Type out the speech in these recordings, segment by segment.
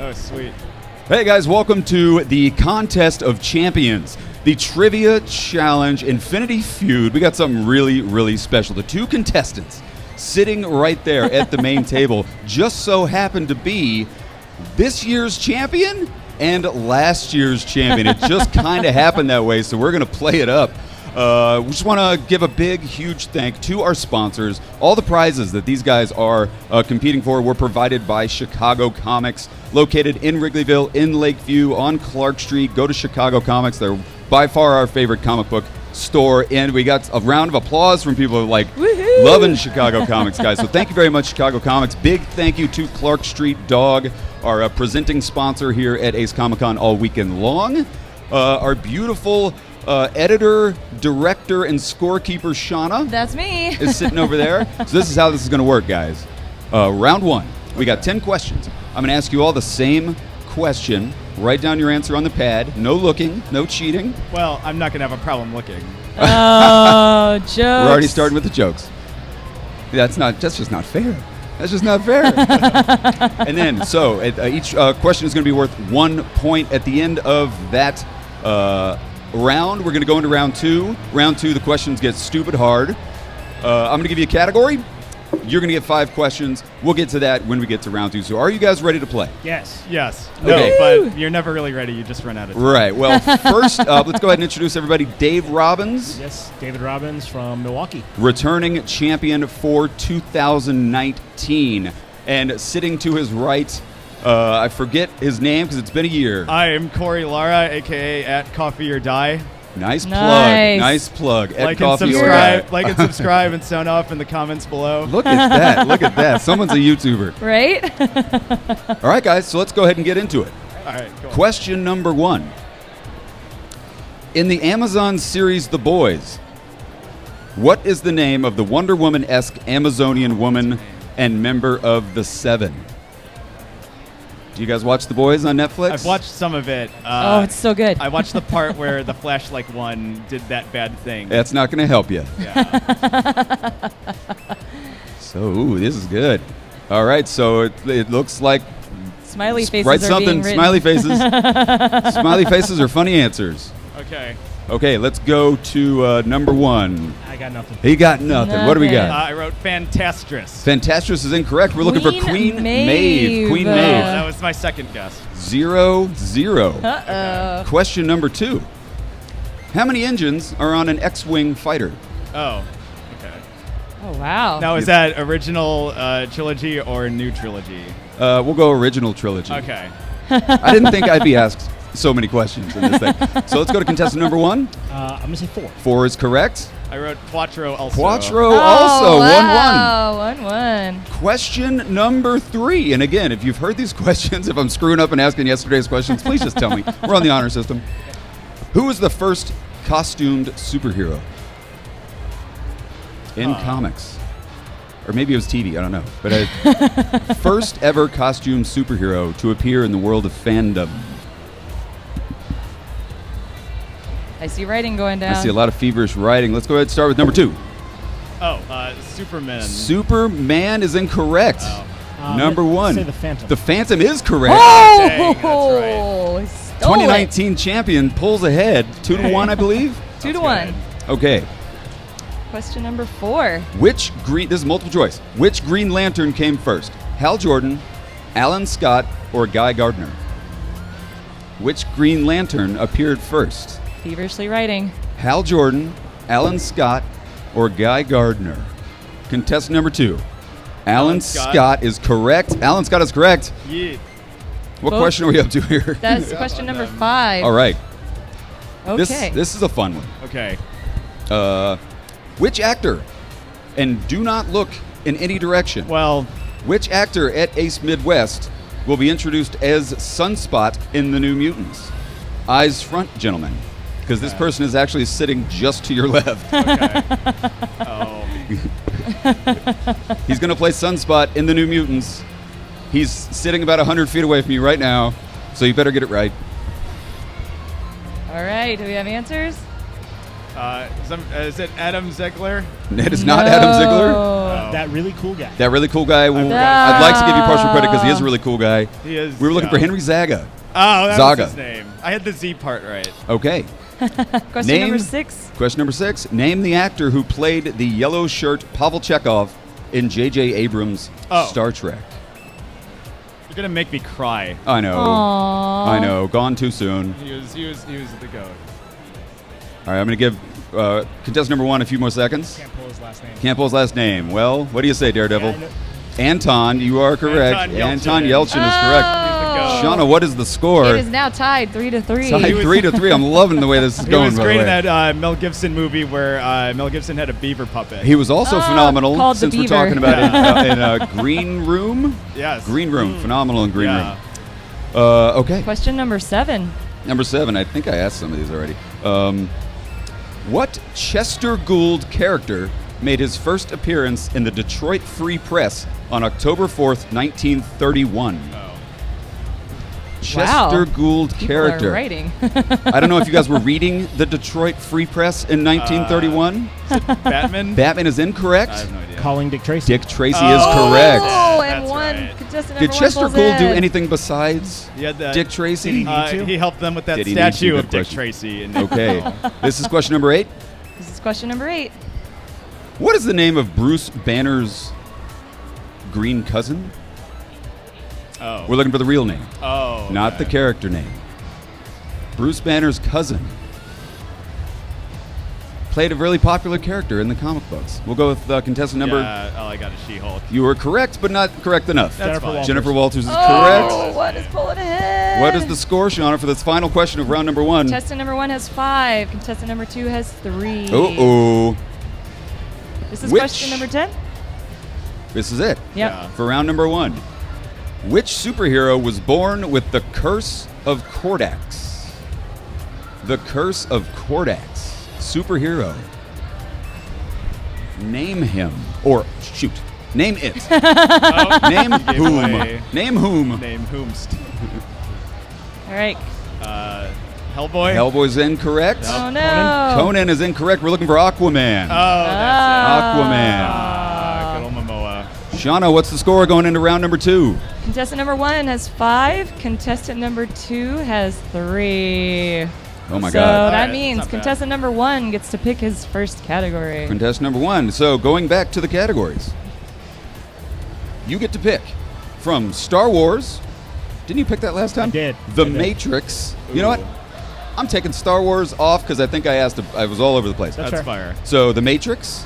Oh, sweet. Hey guys, welcome to the Contest of Champions, the Trivia Challenge Infinity Feud. We got something really, really special. The two contestants sitting right there at the main table just so happen to be this year's champion and last year's champion. It just kind of happened that way, so we're going to play it up. We just want to give a big, huge thank to our sponsors. All the prizes that these guys are competing for were provided by Chicago Comics, located in Wrigleyville, in Lakeview, on Clark Street. Go to Chicago Comics. They're by far our favorite comic book store, and we got a round of applause from people who are like loving Chicago Comics, guys. So thank you very much, Chicago Comics. Big thank you to Clark Street Dog, our presenting sponsor here at Ace Comic Con all weekend long. Our beautiful editor, director, and scorekeeper Shauna. That's me. Is sitting over there. So this is how this is going to work, guys. Round one. We got 10 questions. I'm going to ask you all the same question. Write down your answer on the pad. No looking, no cheating. Well, I'm not going to have a problem looking. Oh, jokes. We're already starting with the jokes. That's just not fair. That's just not fair. And then, so each question is going to be worth 1 point at the end of that round. We're going to go into round two. Round two, the questions get stupid hard. I'm going to give you a category. You're going to get 5 questions. We'll get to that when we get to round two. So are you guys ready to play? Yes. Yes. Okay. No, but you're never really ready. You just run out of time. Right. Well, first, let's go ahead and introduce everybody. Dave Robbins. Yes, David Robbins from Milwaukee. Returning champion for 2019. And sitting to his right, I forget his name because it's been a year. I am Corey Lara, a.k.a. at Coffee or Die. Nice plug. Nice. Nice plug. Like Ed and Coffee or subscribe. Die. Like and subscribe and sound off in the comments below. Look at that. Look at that. Someone's a YouTuber. Right? All right, guys, so let's go ahead and get into it. All right, cool. Question number 1. In the Amazon series The Boys, what is the name of the Wonder Woman-esque Amazonian woman and member of the Seven? Do you guys watch The Boys on Netflix? I've watched some of it. Oh, it's so good. I watched the part where the flashlight one did that bad thing. That's not going to help you. Yeah. So, ooh, this is good. All right, so it looks like Smiley faces write are something. being written. Smiley faces. Smiley faces are funny answers. Okay. Okay, let's go to number 1. I got nothing. He got nothing. What do we Nothing. got? I wrote Fantastress. Fantastrous is incorrect. We're looking for Queen Maeve. Queen Oh, Maeve. that was my second guess. 0-0. Uh-oh. Question number 2. How many engines are on an X-Wing fighter? Oh, okay. Oh, wow. Now, is that original trilogy or new trilogy? We'll go original trilogy. Okay. I didn't think I'd be asked so many questions in this thing. So let's go to contestant number 1. I'm going to say 4. 4 is correct. I wrote Quattro also. Quattro Oh, also. 1-1. wow. 1-1. Question number 3. And again, if you've heard these questions, if I'm screwing up and asking yesterday's questions, please just tell me. We're on the honor system. Who was the first costumed superhero in comics? Or maybe it was TV, I don't know. But first ever costumed superhero to appear in the world of fandom. I see writing going down. I see a lot of feverish writing. Let's go ahead and start with number 2. Oh, Superman. Superman is incorrect. Oh. Number 1. Say the Phantom. The Phantom is correct. Oh, Dang, that's right. 2019 champion pulls ahead 2-1, I believe. 2-1. Okay. Question number 4. This is multiple choice. Which Green Lantern came first? Hal Jordan, Alan Scott, or Guy Gardner? Which Green Lantern appeared first? Feverishly writing. Hal Jordan, Alan Scott, or Guy Gardner? Contestant number 2. Alan Scott is correct. Alan Scott is correct. Yeah. What Both- question are we up to here? That's question number 5. All right. Okay. This is a fun one. Okay. Which actor, and do not look in any direction, Well, which actor at Ace Midwest will be introduced as Sunspot in The New Mutants? Eyes front, gentlemen, because this person is actually sitting just to your left. okay. Oh. He's going to play Sunspot in The New Mutants. He's sitting about 100 feet away from you right now, so you better get it right. All right. Do we have answers? Is it Adam Ziegler? It is not Adam Ziegler. Oh. That really cool guy. That really cool guy. forgot. I'd like to give you partial credit because he is a really cool guy. He is. We were looking for Henry Zaga. Oh, that Zaga. was his name. I had the Z part right. Okay. Question number 6. Question number 6. Name the actor who played the yellow shirt Pavel Chekov in J.J. Abrams' Star Trek. You're gonna make me cry. I know. Aww. I know. Gone too soon. He was the goat. All right, I'm going to give contestant number 1 a few more seconds. Can't pull his last name. Can't pull his last name. Well, what do you say, Daredevil? Yeah, I know. Anton, you are correct. Anton Yelchin. Yelchin is correct. Oh. Shauna, what is the score? It is now tied 3-3. Tied 3-3. I'm loving the way this is He going. was by great the in way. that Mel Gibson movie where Mel Gibson had a beaver puppet. He was also phenomenal, called The since we're Beaver. talking about in Green Room. Yes. Green Room. Phenomenal in Green Yeah. Room. Okay. Question number 7. Number 7. I think I asked some of these already. What Chester Gould character made his first appearance in the Detroit Free Press on October 4th, 1931? Oh. Chester Gould People character. are writing. I don't know if you guys were reading the Detroit Free Press in 1931. Batman? Batman is incorrect. I have no idea. Calling Dick Tracy. Dick Tracy is correct. Oh, That's and one right. contestant Did number 1 Chester pulls Gould do in. anything besides He had that- Dick Tracy? He helped them with that Did he need to? statue Good of Dick question. Tracy. And Okay. This is question number 8. This is question number 8. What is the name of Bruce Banner's green cousin? Oh. We're looking for the real name, Oh. not the okay. character name. Bruce Banner's cousin played a really popular character in the comic books. We'll go with contestant number. Yeah, all I got is She-Hulk. You were correct, but not correct enough. That's Jennifer fine. Walters. Jennifer Walters is Oh, correct. what is pulling ahead? What is the score, Shauna, for this final question of round number 1? Contestant number 1 has 5. Contestant number 2 has 3. Uh-oh. This is Which- question number 10. This is it. Yep. Yeah. For round number 1. Which superhero was born with the curse of Kordax? The curse of Kordax. Superhero. Name him. Or, shoot, name it. Oh, Name gave whom. away. Name whom. Name Whomst. All right. Hellboy? Hellboy's incorrect. Oh, no. Conan is incorrect. We're looking for Aquaman. Oh, that's Aquaman. it. Good old Momoa. Shauna, what's the score going into round number 2? Contestant number 1 has 5. Contestant number 2 has 3. Oh my so God. that Alright, means not bad. contestant number 1 gets to pick his first category. Contestant number 1. So going back to the categories, you get to pick from Star Wars. Didn't you pick that last time? I did. The I did. Matrix. You know what? Ooh. I'm taking Star Wars off because I think I was all over the place. That's That's fair. fire. So The Matrix,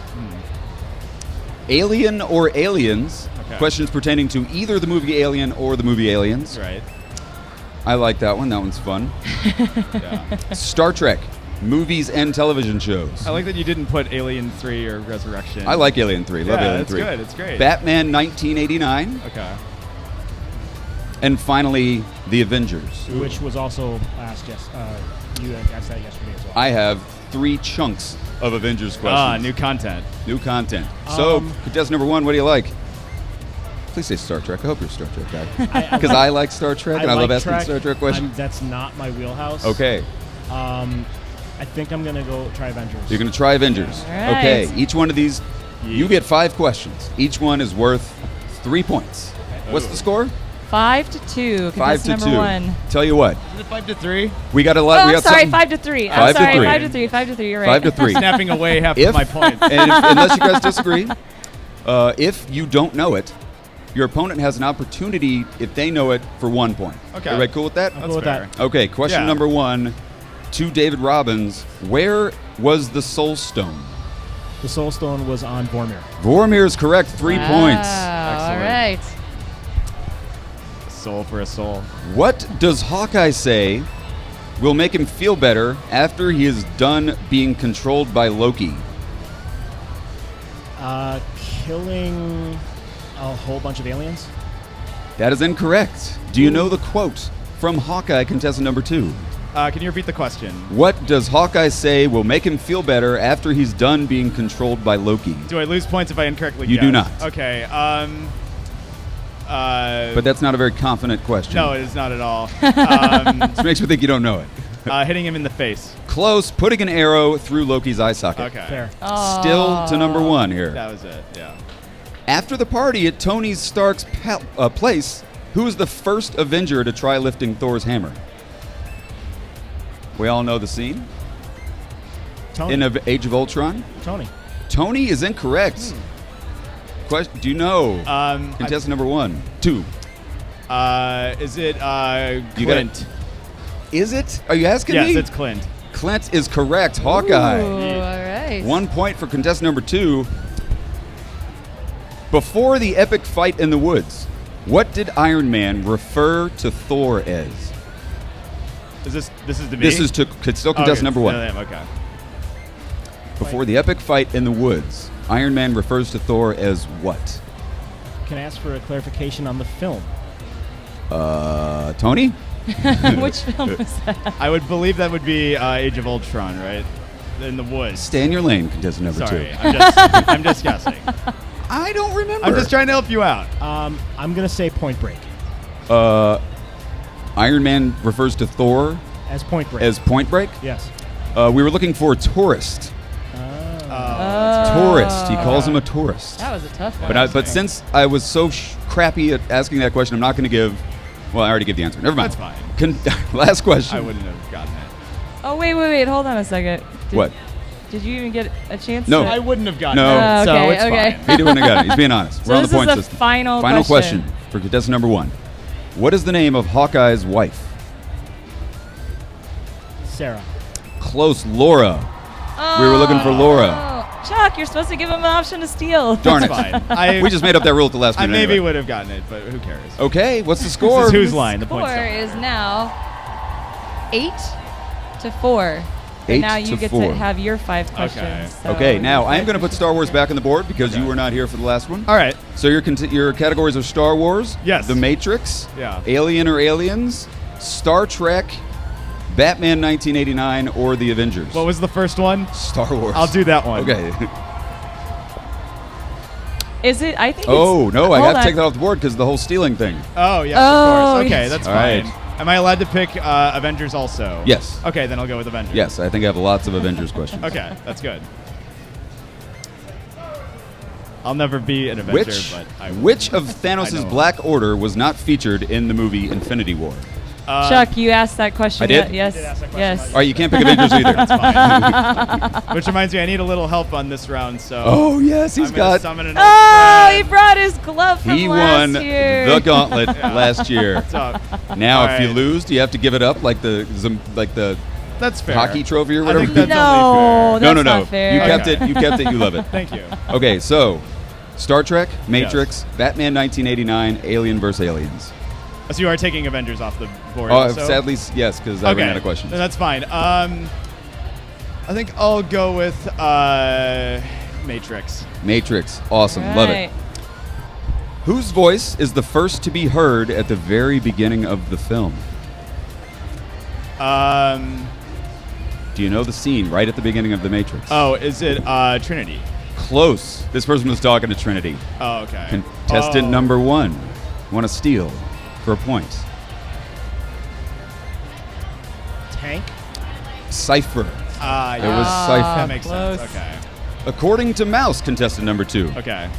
Alien or Aliens. Okay. Questions pertaining to either the movie Alien or the movie Aliens. Right. I like that one. That one's fun. Yeah. Star Trek, movies and television shows. I like that you didn't put Alien 3 or Resurrection. I like Alien 3. Love Yeah, Alien it's 3. good. It's great. Batman 1989. Okay. And finally, The Avengers. Which was also asked, yes. You asked that yesterday as well. I have 3 chunks of Avengers questions. New content. New content. So, Um, contestant number 1, what do you like? Please say Star Trek. I hope you're a Star Trek guy. Because I like Star Trek and I love like asking Star Trek questions. That's not my wheelhouse. Okay. I think I'm going to go try Avengers. You're going to try Avengers. All right. Okay. Each one of these, you get 5 questions. Each one is worth 3 points. What's the score? 5-2. 5 to Contestant 2. number 1. Tell you what, Is it 5 to 3? we got a lot. Oh, we I'm got sorry. something- 5-3. 5 I'm to sorry. 3. 5-3. 5-3. You're right. 5 to 3. Snapping away half If- of my points. And unless you guys disagree, if you don't know it, your opponent has an opportunity, if they know it, for 1 point. Okay. Everybody cool with that? I'm That's cool with fair. that. Okay, question Yeah. number 1 to David Robbins. Where was the Soul Stone? The Soul Stone was on Vormir. Vormir is correct. 3 points. All Excellent. right. Soul for a soul. What does Hawkeye say will make him feel better after he is done being controlled by Loki? Killing a whole bunch of aliens. That is incorrect. Do you know the quote from Hawkeye, contestant number 2? Can you repeat the question? What does Hawkeye say will make him feel better after he's done being controlled by Loki? Do I lose points if I incorrectly You guess? do not. Okay. But that's not a very confident question. No, it is not at all. This makes me think you don't know it. Hitting him in the face. Close, putting an arrow through Loki's eye socket. Okay. Fair. Still to number 1 here. That was it. Yeah. After the party at Tony Stark's place, who was the first Avenger to try lifting Thor's hammer? We all know the scene. Tony. In Age of Ultron. Tony. Tony is incorrect. Question: do you know contestant number 1? 2. Is it You Clint? Is it? Are you asking Yes, me? it's Clint. Clint is correct. Hawkeye. Ooh, all right. 1 point for contestant number 2. Before the epic fight in the woods, what did Iron Man refer to Thor as? This is to me? This is to still contestant number 1. Okay. Before the epic fight in the woods, Iron Man refers to Thor as what? Can I ask for a clarification on the film? Tony? Which film was that? I would believe that would be Age of Ultron, right? In the woods. Stay in your lane, contestant number Sorry, 2. I'm just guessing. I don't remember. I'm just trying to help you out. I'm going to say Point Break. Iron Man refers to Thor As Point Break. as Point Break. Yes. We were looking for tourist. Tourist. He calls him a tourist. That was a tough one. But since I was so crappy at asking that question, I'm not going to give. Well, I already gave the answer. Never mind. That's fine. Last question. I wouldn't have gotten it. Oh, wait. Hold on a second. What? Did you even get a chance No. to? I wouldn't have gotten No. it. So Okay, it's okay. fine. He wouldn't have got it. He's being honest. So We're on this the point is the system. final question for contestant number 1. What is the name of Hawkeye's wife? Sarah. Close, Laura. We were looking for Laura. Oh, Chuck, you're supposed to give him an option to steal. Darn it. It's fine. We just made up that rule at the last I minute. maybe anyway. would have gotten it, but who cares? Okay, what's the score? This is whose line? The Score points don't is matter. now 8-4. 8 And now you to get 4. to have your 5 questions. So Okay, now your I am 5 going to put Star Wars back on the board because you were not here for the last one. All right. So your categories are Star Wars, Yes. The Matrix, Yeah. Alien or Aliens, Star Trek, Batman 1989, or The Avengers. What was the first one? Star Wars. I'll do that one. Okay. Is it? I think Oh, it's, no, I hold got to on. take that off the board because of the whole stealing thing. Oh, yes, Oh, of course. Okay, yes. that's All fine. right. Am I allowed to pick Avengers also? Yes. Okay, then I'll go with Avengers. Yes, I think I have lots of Avengers questions. Okay, that's good. I'll never be an Avenger, but I will. Which of I Thanos' know. Black Order was not featured in the movie Infinity War? Chuck, you asked that question. I did? Yes. You did ask that question, Yes. All right, you can't pick Avengers either. That's fine. Which reminds me, I need a little help on this round, so Oh, yes, he's I'm gonna got. summon an old Oh, he friend. brought his glove from He last won year. the gauntlet last year. What's up? Now, All if you right. lose, do you have to give it up like the That's fair. hockey trophy or I whatever? think that's No, only fair. that's no. not fair. You kept Okay. it. You kept it. You love it. Thank you. Okay, so Star Trek, Matrix, Batman 1989, Alien vs. Aliens. So you are taking Avengers off the board. Oh, also? sadly, yes, because I Okay, ran out of questions. then that's fine. I think I'll go with Matrix. Matrix, awesome, love it. Right. Whose voice is the first to be heard at the very beginning of the film? Do you know the scene right at the beginning of The Matrix? Oh, is it Trinity? Close. This person was talking to Trinity. Oh, okay. Contestant number 1. Want to steal for a point. Tank. Cypher. It It was Cypher. That makes Close. sense. Okay. According to Mouse, contestant number 2, Okay.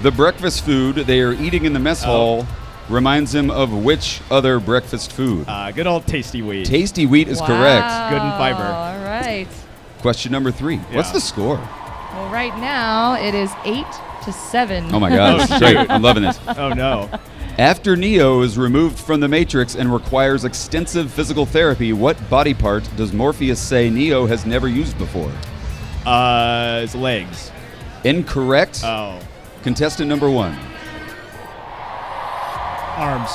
the breakfast food they are eating in the mess hall reminds him of which other breakfast food? Good old tasty wheat. Tasty wheat is Wow. correct. Good in fiber. All right. Question number 3. What's Yeah. the score? Well, right now it is 8-7. Oh my God, this is great. I'm loving this. Oh no. After Neo is removed from the Matrix and requires extensive physical therapy, what body part does Morpheus say Neo has never used before? His legs. Incorrect. Oh. Contestant number 1. Arms.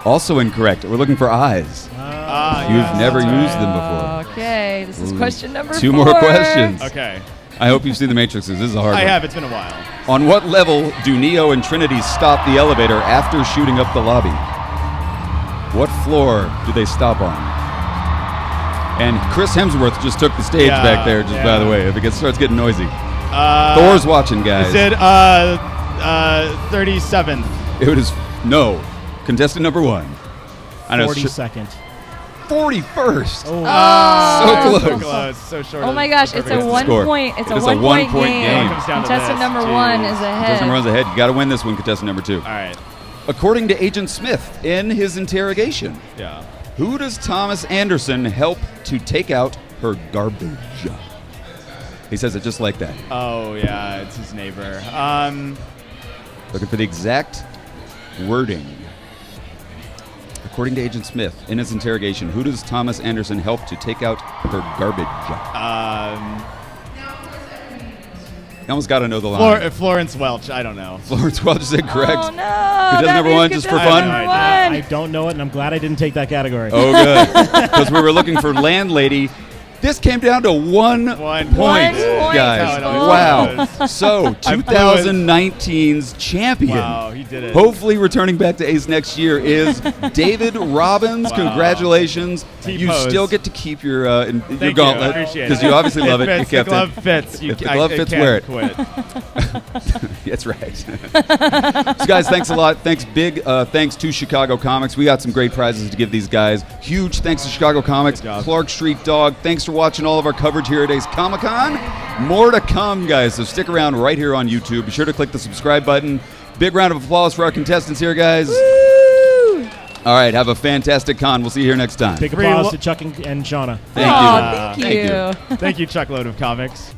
Also incorrect. We're looking for eyes. You've yes, never that's right. used them before. Okay, this is question number 4. 2 more questions. Okay. I hope you've seen the Matrixes. This is a hard I one. have. It's been a while. On what level do Neo and Trinity stop the elevator after shooting up the lobby? What floor do they stop on? And Chris Hemsworth just took the stage Yeah, back there, just by the yeah. way, if it starts getting noisy. Uh, Thor's watching, guys. Is it 37th? It was no. Contestant number 1. I know. 42nd. 41st. Oh. So So close. close. So short. Oh of my gosh, the it's a perfect What's the one score? point. It's It a is a 1 point one-point game. game. It comes down to Contestant this. number Jeez. 1 is ahead. Contestant runs ahead. You got to win this one, contestant number 2. All right. According to Agent Smith, in his interrogation, Yeah. who does Thomas Anderson help to take out her garbage? He says it just like that. Oh yeah, it's his neighbor. Looking for the exact wording. According to Agent Smith, in his interrogation, who does Thomas Anderson help to take out her garbage? You almost got to know the line. Florence Welch. I don't know. Florence Welch is incorrect. Oh no! Contestant that number is 1, just for contestant fun? number I one. I don't know it, and I'm glad I didn't take that category. Oh, good. Because we were looking for landlady. This came down to 1 1 point, point, guys. people. Wow. So, I blew it. 2019's champion. Wow, he did it. Hopefully returning back to Ace next year is David Robbins. Wow. Congratulations. T-pose. You still get to keep your Thank you. gauntlet Appreciate it. because you obviously love it. You Fits, the kept glove it. fits. If the glove fits, wear it. Quit. That's right. So guys, thanks a lot. Thanks to Chicago Comics. We got some great prizes to give these guys. Huge thanks to Chicago Comics. Good job. Clark Street Dog. Thanks for watching all of our coverage here at Ace Comic-Con. More to come, guys, so stick around right here on YouTube. Be sure to click the subscribe button. Big round of applause for our contestants here, guys. Woo! All right, have a fantastic con. We'll see you here next time. Big applause to Chuck and Shauna. Thank Aw, you. thank Thank you. Thank you, Chuckload of Comics.